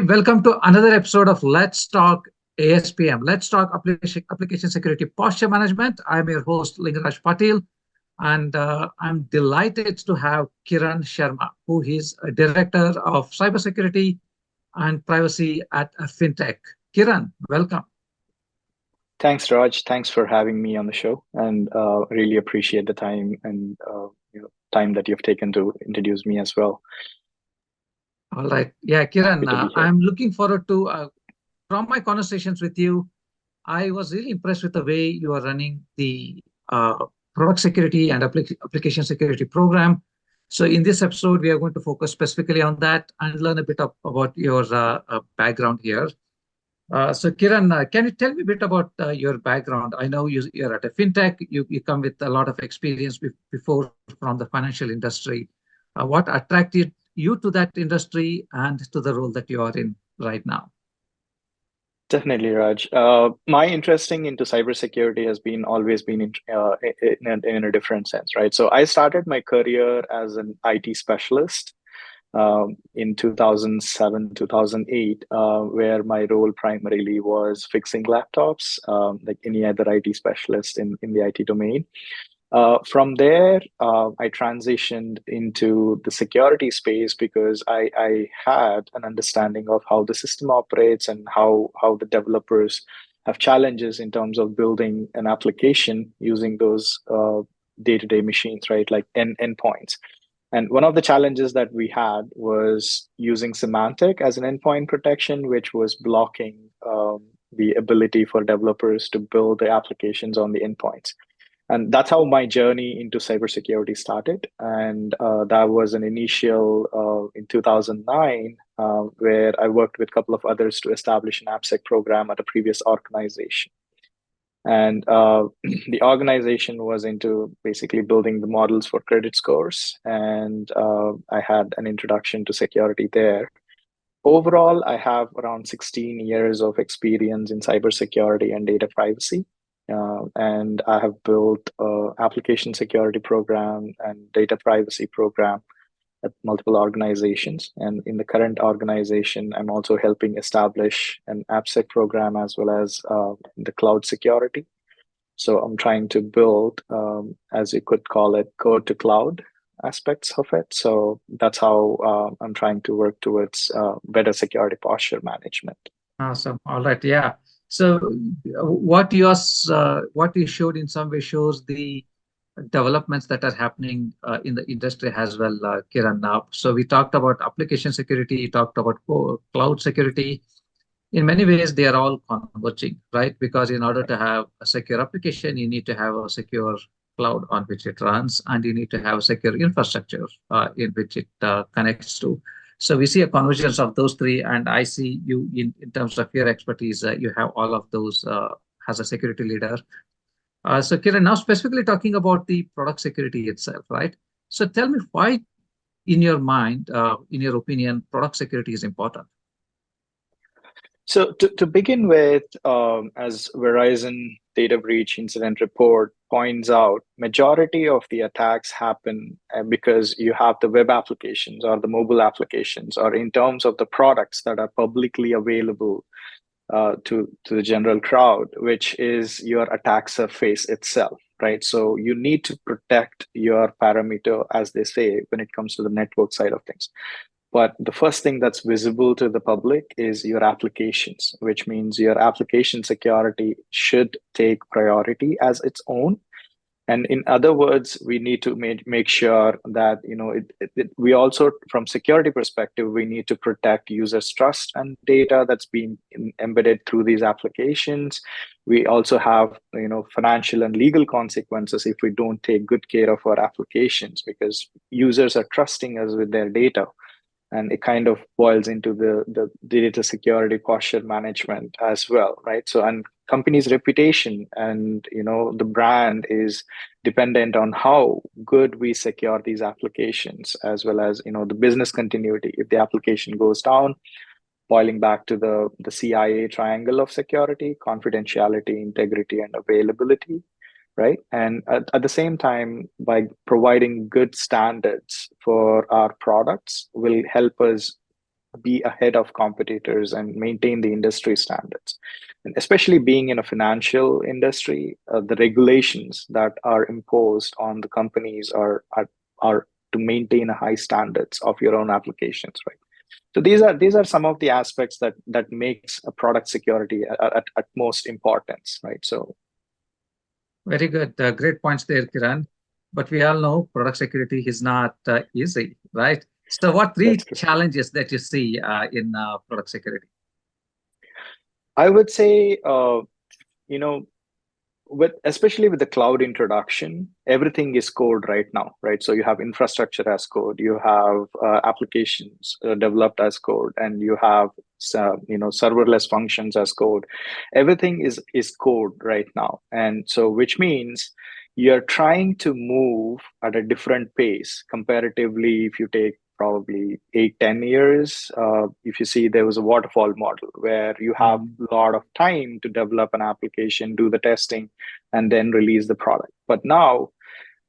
welcome to another episode of Let's Talk ASPM. Let's Talk Application Security Posture Management. I'm your host, Lingaraj Patil, and I'm delighted to have Kiran Sharma, who is a Director of Cybersecurity and Privacy at Fintech. Kiran, welcome. Thanks, Raj. Thanks for having me on the show, and really appreciate the time and time that you've taken to introduce me as well. All right. Yeah, Kiran, I'm looking forward to, from my conversations with you, I was really impressed with the way you are running the product security and application security program. So in this episode, we are going to focus specifically on that and learn a bit about your background here. So Kiran, can you tell me a bit about your background? I know you're at a fintech. You come with a lot of experience before from the financial industry. What attracted you to that industry and to the role that you are in right now? Definitely, Raj. My interesting into cybersecurity has always been in a different sense, right? So I started my career as an IT specialist in 2007, 2008, where my role primarily was fixing laptops, like any other IT specialist in the IT domain. From there, I transitioned into the security space because I had an understanding of how the system operates and how the developers have challenges in terms of building an application using those day-to-day machines, right? Like endpoints. And one of the challenges that we had was using semantic as an endpoint protection, which was blocking the ability for developers to build the applications on the endpoints. And that's how my journey into cybersecurity started. And that was an initial in 2009, where I worked with a couple of others to establish an AppSec program at a previous organization. And the organization was into basically building the models for credit scores. And I had an introduction to security there. Overall, I have around 16 years of experience in cybersecurity and data privacy. And I have built an application security program and data privacy program at multiple organizations. And in the current organization, I'm also helping establish an AppSec program as well as the cloud security. So I'm trying to build, as you could call it, code to cloud aspects of it. So that's how I'm trying to work towards better security posture management. Awesome. All right. Yeah. So what you showed in some way shows the developments that are happening in the industry as well, Kiran. Now, so we talked about application security, you talked about cloud security. In many ways, they are all converging, right? Because in order to have a secure application, you need to have a secure cloud on which it runs, and you need to have a secure infrastructure in which it connects to. So we see a convergence of those three, and I see you in terms of your expertise, you have all of those as a security leader. So Kiran, now specifically talking about the product security itself, right? So tell me why, in your mind, in your opinion, product security is important? So to begin with, as Verizon data breach incident report points out, majority of the attacks happen because you have the web applications or the mobile applications, or in terms of the products that are publicly available to the general crowd, which is your attack surface itself, right? So you need to protect your parameter, as they say, when it comes to the network side of things. But the first thing that's visible to the public is your applications, which means your application security should take priority as its own. And in other words, we need to make sure that, we also, from security perspective, we need to protect users' trust and data that's being embedded through these applications. We also have, financial and legal consequences if we don't take good care of our applications, because users are trusting us with their data. And it kind of boils into the data security posture management as well, right? So, and company's reputation and the brand is dependent on how good we secure these applications, as well as the business continuity. If the application goes down, boiling back to the CIA triangle of security: confidentiality, integrity, and availability. Right. And at the same time, by providing good standards for our products will help us be ahead of competitors and maintain the industry standards. And especially being in a financial industry, the regulations that are imposed on the companies are to maintain a high standards of your own applications, right? So these are some of the aspects that makes a product security at most importance, right? So very good. Great points there, Kiran. But we all know product security is not easy, right? So what that's three true. challenges that you see in product security? I would say, you know, especially with the cloud introduction, everything is code right now, right? So you have infrastructure as code, you have applications developed as code, and you have serverless functions as code. Everything is code right now, and so which means you're trying to move at a different pace comparatively. If you take probably 8-10 years, if you see, there was a waterfall model where you have a lot of time to develop an application, do the testing, and then release the product. But now,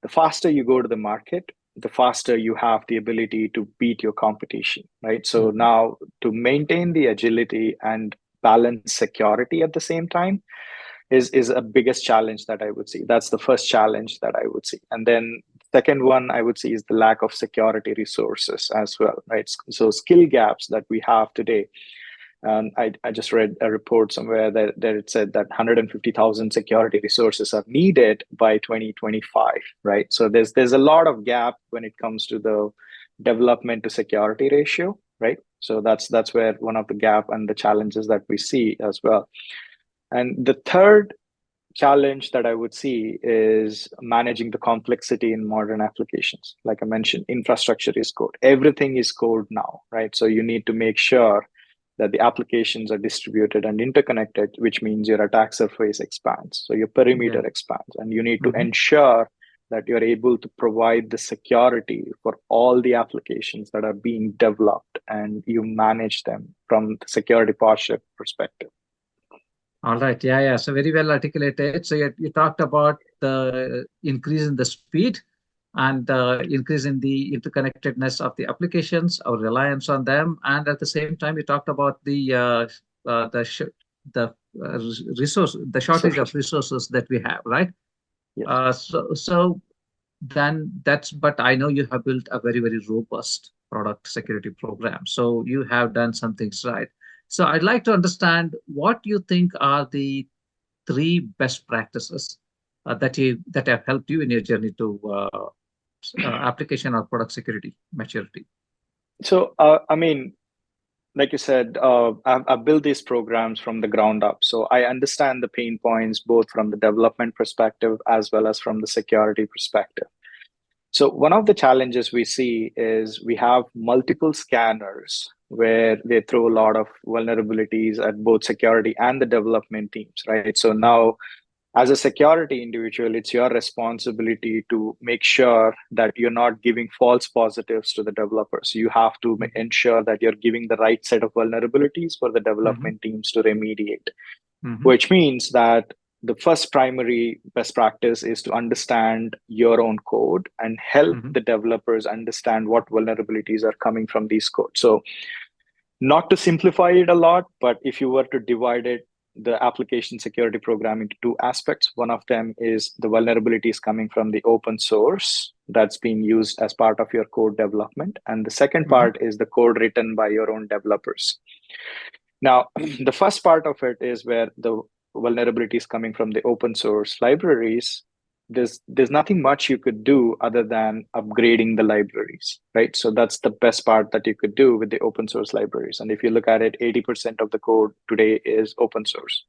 the faster you go to the market, the faster you have the ability to beat your competition, right? So now, to maintain the agility and balance security at the same time is a biggest challenge that I would see. That's the first challenge that I would see. And then second one I would see is the lack of security resources as well, right? So skill gaps that we have today. I just read a report somewhere that it said that 150,000 security resources are needed by 2025, right? So there's a lot of gap when it comes to the development to security ratio, right? So that's where one of the gap and the challenges that we see as well. And the third challenge that I would see is managing the complexity in modern applications. Like I mentioned, infrastructure is code. Everything is code now, right? So you need to make sure that the applications are distributed and interconnected, which means your attack surface expands. So your perimeter expands, and you need to ensure that you're able to provide the security for all the applications that are being developed, and you manage them from the security posture perspective. All right. Yeah. So very well articulated. So you talked about the increase in the speed and increase in the interconnectedness of the applications, our reliance on them, and at the same time, you talked about the the shortage of resources that we have, right? Yes. So then but I know you have built a very robust product security program. So you have done some things right. So I'd like to understand what you think are the three best practices that have helped you in your journey to application or product security maturity. So, I mean, like you said, I've built these programs from the ground up. So I understand the pain points, both from the development perspective as well as from the security perspective. So one of the challenges we see is we have multiple scanners where they throw a lot of vulnerabilities at both security and the development teams, right? So now, as a security individual, it's your responsibility to make sure that you're not giving false positives to the developers. You have to ensure that you're giving the right set of vulnerabilities for the development teams to remediate, which means that the first primary best practice is to understand your own code and help the developers understand what vulnerabilities are coming from these codes. So not to simplify it a lot, but if you were to divide it, the application security program, into two aspects. One of them is the vulnerabilities coming from the open source that's being used as part of your code development. And the second part is the code written by your own developers. Now, the first part of it is where the vulnerabilities coming from the open source libraries. There's nothing much you could do other than upgrading the libraries, right? So that's the best part that you could do with the open source libraries. And if you look at it, 80% of the code today is open source.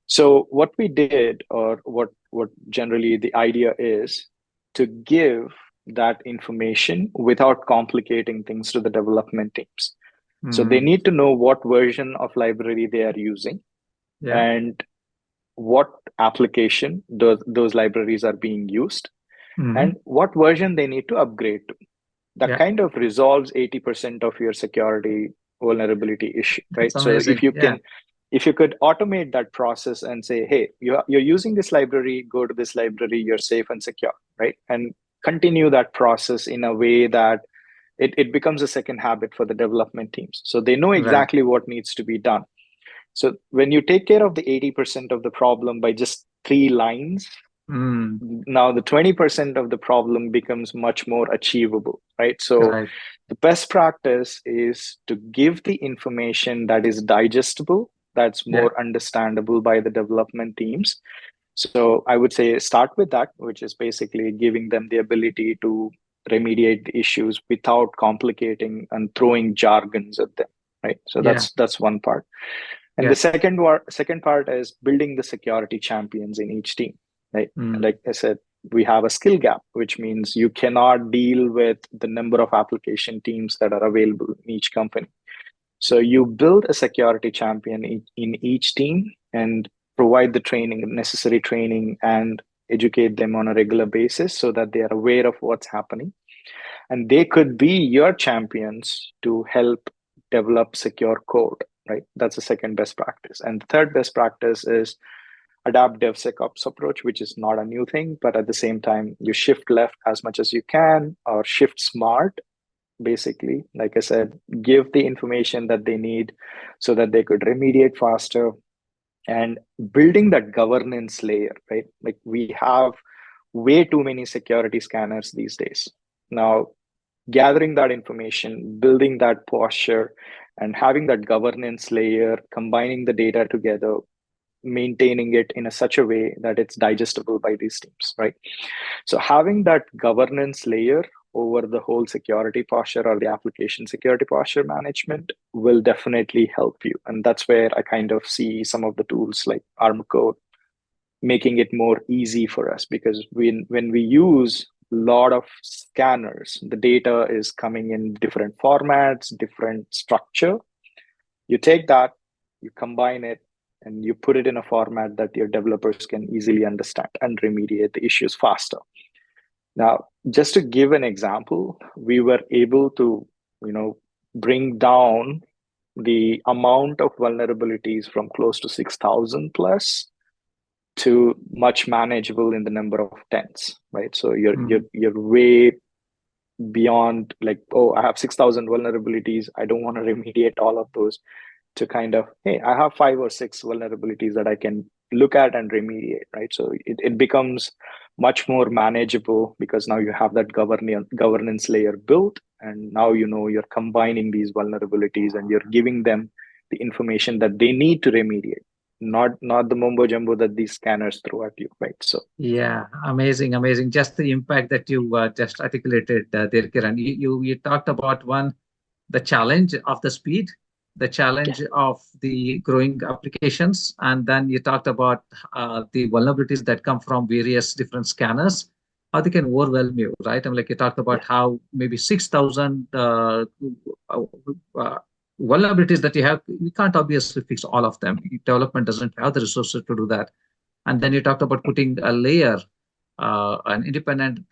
So what we did, or what generally the idea is, to give that information without complicating things to the development teams. So they need to know what version of library they are using, and what application those libraries are being used, and what version they need to upgrade to. That kind of resolves 80% of your security vulnerability issue, right? That's so amazing. if you could automate that process and say, hey, you're using this library, go to this library, you're safe and secure, right? And continue that process in a way that it becomes a second habit for the development teams. So they know Right. exactly what needs to be done. So when you take care of the 80% of the problem by just 3 lines, Mm. now the 20% of the problem becomes much more achievable, right? So Right. the best practice is to give the information that is digestible, that's Yeah. more understandable by the development teams. So I would say start with that, which is basically giving them the ability to remediate the issues without complicating and throwing jargons at them, right? So Yeah. that's one part. And the Yeah. second part is building the security champions in each team, right? Mm. Like I said, we have a skill gap, which means you cannot deal with the number of application teams that are available in each company. So you build a security champion in each team and provide the training, necessary training, and educate them on a regular basis so that they are aware of what's happening. And they could be your champions to help develop secure code, right? That's the second best practice. And the third best practice is adapt DevSecOps approach, which is not a new thing, but at the same time, you shift left as much as you can or shift smart. Basically, like I said, give the information that they need so that they could remediate faster, and building that governance layer, right? Like we have way too many security scanners these days. Now, gathering that information, building that posture, and having that governance layer, combining the data together, maintaining it in such a way that it's digestible by these teams, right? So having that governance layer over the whole security posture or the application security posture management will definitely help you. And that's where I kind of see some of the tools like ArmorCode making it more easy for us, because when we use a lot of scanners, the data is coming in different formats, different structure. You take that, you combine it, and you put it in a format that your developers can easily understand and remediate the issues faster. Now, just to give an example, we were able to, bring down the amount of vulnerabilities from close to 6,000 plus to much manageable in the number of tens, right? So Mm. you're way beyond like, oh, I have 6,000 vulnerabilities. I don't want to remediate all of those, to kind of, hey, I have 5 or 6 vulnerabilities that I can look at and remediate, right? So it becomes much more manageable because now you have that governance layer built, and now you're combining these vulnerabilities and you're giving them the information that they need to remediate, not the mumbo jumbo that these scanners throw at you, right? So Yeah, amazing, amazing. Just the impact that you just articulated there, Kiran. You talked about one, the challenge of the speed, the yeah, challenge of the growing applications, and then you talked about the vulnerabilities that come from various different scanners, how they can overwhelm you, right? And like you talked yeah, about how maybe 6,000 uh, vulnerabilities that you have, you can't obviously fix all of them. Development doesn't have the resources to do that. And then you talked about putting a layer, an independent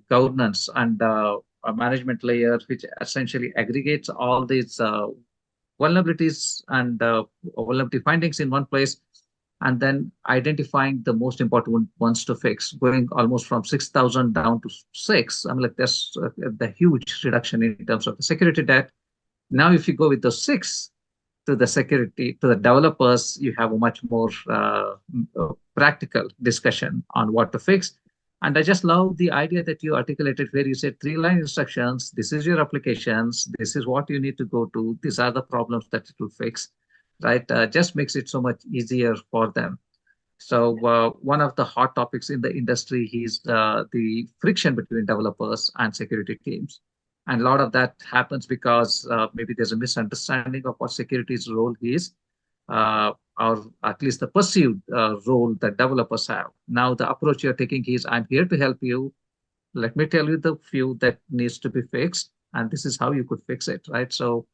governance and a management layer, which essentially aggregates all these vulnerabilities and vulnerability findings in one place, and then identifying the most important ones to fix, going almost from 6,000 down to 6. I'm like, that's the huge reduction in terms of the security debt. Now, if you go with the 6, to the security, to the developers, you have a much more practical discussion on what to fix. And I just love the idea that you articulated where you said 3-line instructions. This is your applications. This is what you need to go to. These are the problems that it will fix, right? Just makes it so much easier for them. So one of the hot topics in the industry is the friction between developers and security teams. And a lot of that happens because maybe there's a misunderstanding of what security's role is, or at least the perceived role that developers have. Now, the approach you're taking is, I'm here to help you. Let me tell you the few that needs to be fixed, and this is how you could fix it, right? So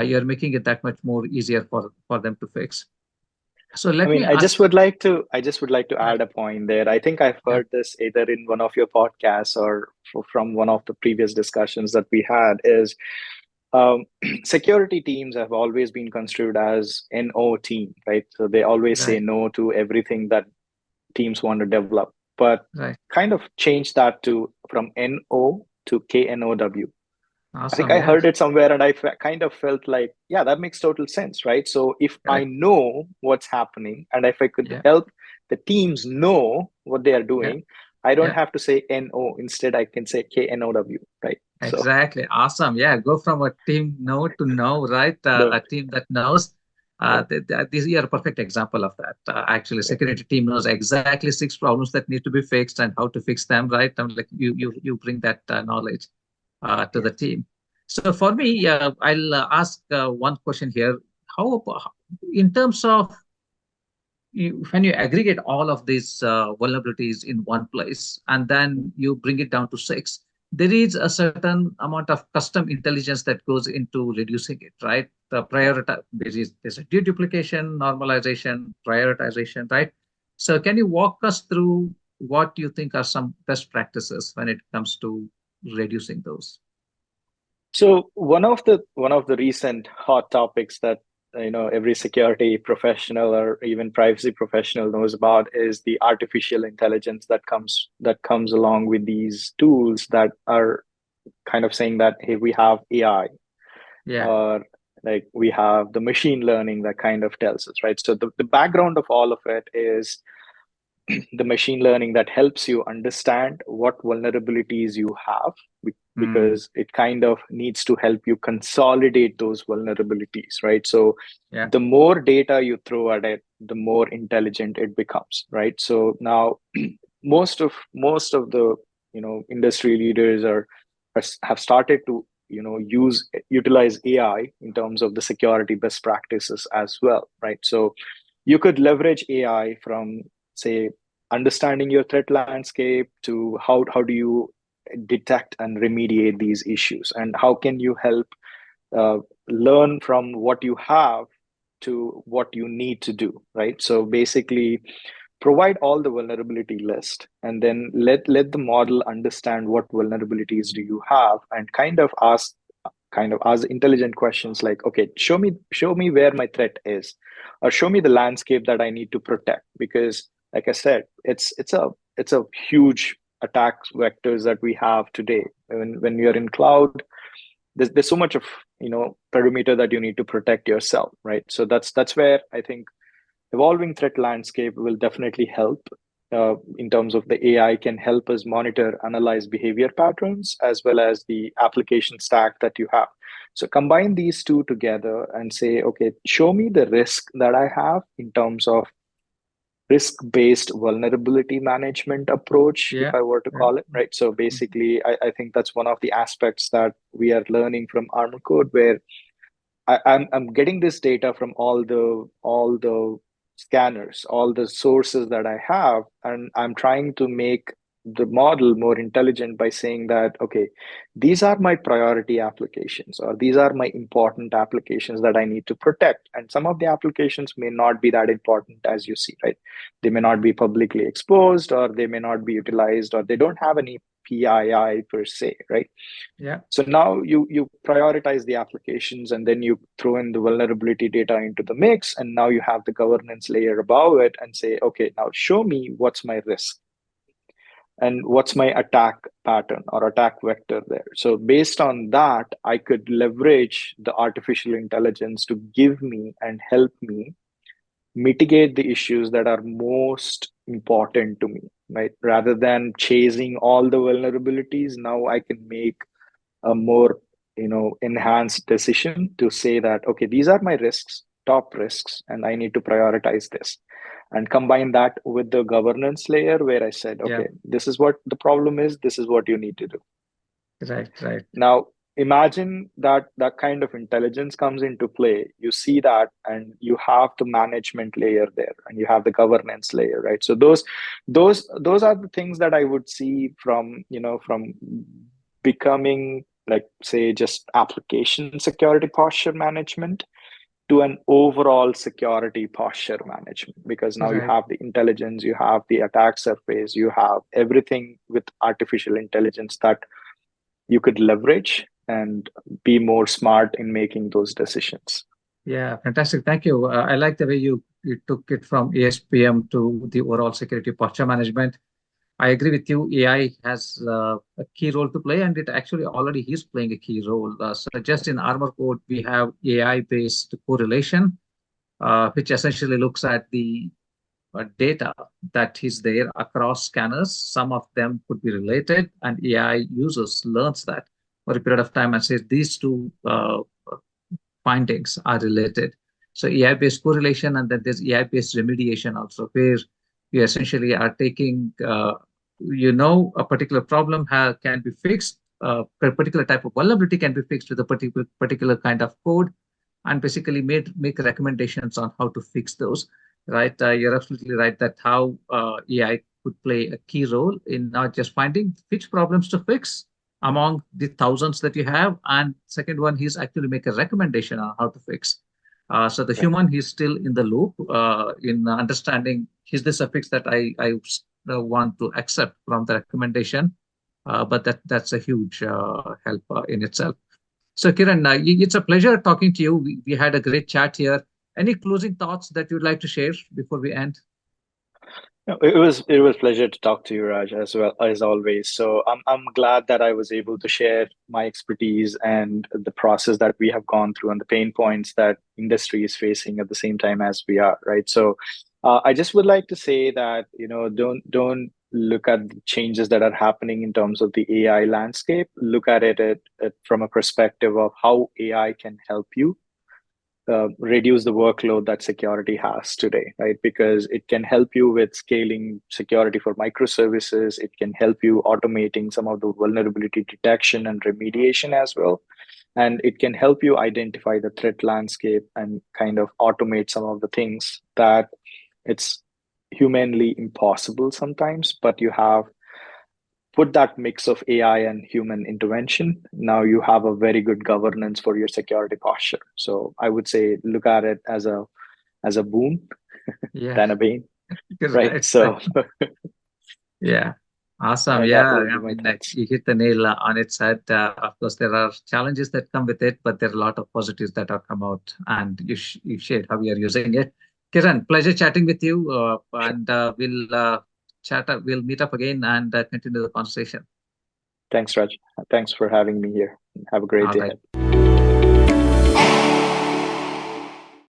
you're making it that much more easier for them to fix. So I let mean, me ask. I just would like to Yeah, add a point there. I think I've yeah, heard this either in one of your podcasts or from one of the previous discussions that we had. Is security teams have always been construed as NO team, right? So they always say right, no to everything that teams want to develop, but right. kind of change that to from NO to KNOW. I think Awesome. I Yeah. heard it somewhere and kind of felt like, yeah, that makes total sense, right? So if I Correct. know what's happening and if I could Yeah. help the teams know what they are Yeah. doing, I don't Yeah. have to say NO. Instead, I can say KNOW, right? So Exactly. Awesome. Yeah. Go from a team know to know, right? no, A team that knows. yeah, This is a perfect example of that. Actually, yeah, security team knows exactly six problems that need to be fixed and how to fix them, right? And like you bring that knowledge to yeah. the team. So for me, I'll ask one question here. In terms of when you aggregate all of these vulnerabilities in one place and then you bring it down to six, there is a certain amount of custom intelligence that goes into reducing it, right? The Yeah. prioritize there's a deduplication, normalization, prioritization, right? So can you walk us through what you think are some best practices when it comes to reducing those? So one of the recent hot topics that every security professional or even privacy professional knows about is the artificial intelligence that comes along with these tools that are kind of saying that, hey, we have AI, Yeah. or like we have the machine learning that kind of tells us, right? So the background of all of it is the machine learning that helps you understand what vulnerabilities you have, Mm, because it kind of needs to help you consolidate those vulnerabilities, right? So yeah. the more data you throw at it, the more intelligent it becomes, right? So now most of the industry leaders have started to utilize AI in terms of the security best practices as well, right? So you could leverage AI from, say, understanding your threat landscape to how do you detect and remediate these issues, and how can you help uh, learn from what you have to what you need to do, right? So basically provide all the vulnerability list and then let the model understand what vulnerabilities do you have, and kind of ask intelligent questions like, okay, show me where my threat is, or show me the landscape that I need to protect, because like I said, it's a huge attack vectors that we have today. When you're in cloud, there's so much of perimeter that you need to protect yourself, right? So that's where I think evolving threat landscape will definitely help, in terms of the AI can help us monitor, analyze behavior patterns, as well as the application stack that you have. So combine these two together and say, okay, show me the risk that I have in terms of risk-based vulnerability management approach, if Yeah. I were to Yeah. call it, right? So basically, I think that's one of the aspects that we are learning from ArmorCode, where I'm getting this data from all the scanners, all the sources that I have, and I'm trying to make the model more intelligent by saying that, okay, these are my priority applications, or these are my important applications that I need to protect. And some of the applications may not be that important, as you see, right? They may not be publicly exposed, or they may not be utilized, or they don't have any PII per se, right? Yeah. So now you prioritize the applications, and then you throw in the vulnerability data into the mix, and now you have the governance layer above it and say, okay, now show me what's my risk and what's my attack pattern or attack vector there. So based on that, I could leverage the artificial intelligence to give me and help me mitigate the issues that are most important to me, right? Rather than chasing all the vulnerabilities, now I can make a more enhanced decision to say that, okay, these are my risks, top risks, and I need to prioritize this, and combine that with the governance layer where I said, Yeah. okay, this is what the problem is, this is what you need to do. Right. Right. Now imagine that that kind of intelligence comes into play. You see that, and you have the management layer there, and you have the governance layer, right? So those are the things that I would see from becoming, like, say, just application security posture management to an overall security posture management, because now you Right. have the intelligence, you have the attack surface, you have everything with artificial intelligence that you could leverage and be more smart in making those decisions. Yeah, fantastic. Thank you. I like the way you took it from ASPM to the overall security posture management. I agree with you. AI has a key role to play, and it actually already is playing a key role. So just in ArmorCode, we have AI-based correlation, which essentially looks at the data that is there across scanners. Some of them could be related, and AI users learns that for a period of time and says these two findings are related. So AI-based correlation, and then there's AI-based remediation also, where you essentially are taking, a particular problem can be fixed, a particular type of vulnerability can be fixed with a particular kind of code, and basically make recommendations on how to fix those. Right? You're absolutely right that how AI could play a key role in not just finding which problems to fix among the thousands that you have, and second one, he's actually make a recommendation on how to fix. So the Right. human, he's still in the loop in understanding, is this a fix that I want to accept from the recommendation? But that's a huge help in itself. So Kiran, it's a pleasure talking to you. We had a great chat here. Any closing thoughts that you'd like to share before we end? No, it was pleasure to talk to you, Raj, as well as always. So I'm glad that I was able to share my expertise and the process that we have gone through and the pain points that industry is facing at the same time as we are, right? So I just would like to say that, don't look at the changes that are happening in terms of the AI landscape. Look at it from a perspective of how AI can help you reduce the workload that security has today, right? Because it can help you with scaling security for microservices. It can help you automating some of the vulnerability detection and remediation as well. And it can help you identify the threat landscape and kind of automate some of the things that it's humanly impossible sometimes, but you have put that mix of AI and human intervention, now you have a very good governance for your security posture. So I would say look at it as a boon Yeah, than a bane, right? right, right. So Yeah, awesome. that Yeah, would I be my mean, thoughts. you hit the nail on its head. Of course, there are challenges that come with it, but there are a lot of positives that have come out, and you shared how you're using it. Kiran, pleasure chatting with you, and we'll meet up again and continue the conversation. Thanks, Raj. Thanks for having me here. Have a great All day right. ahead.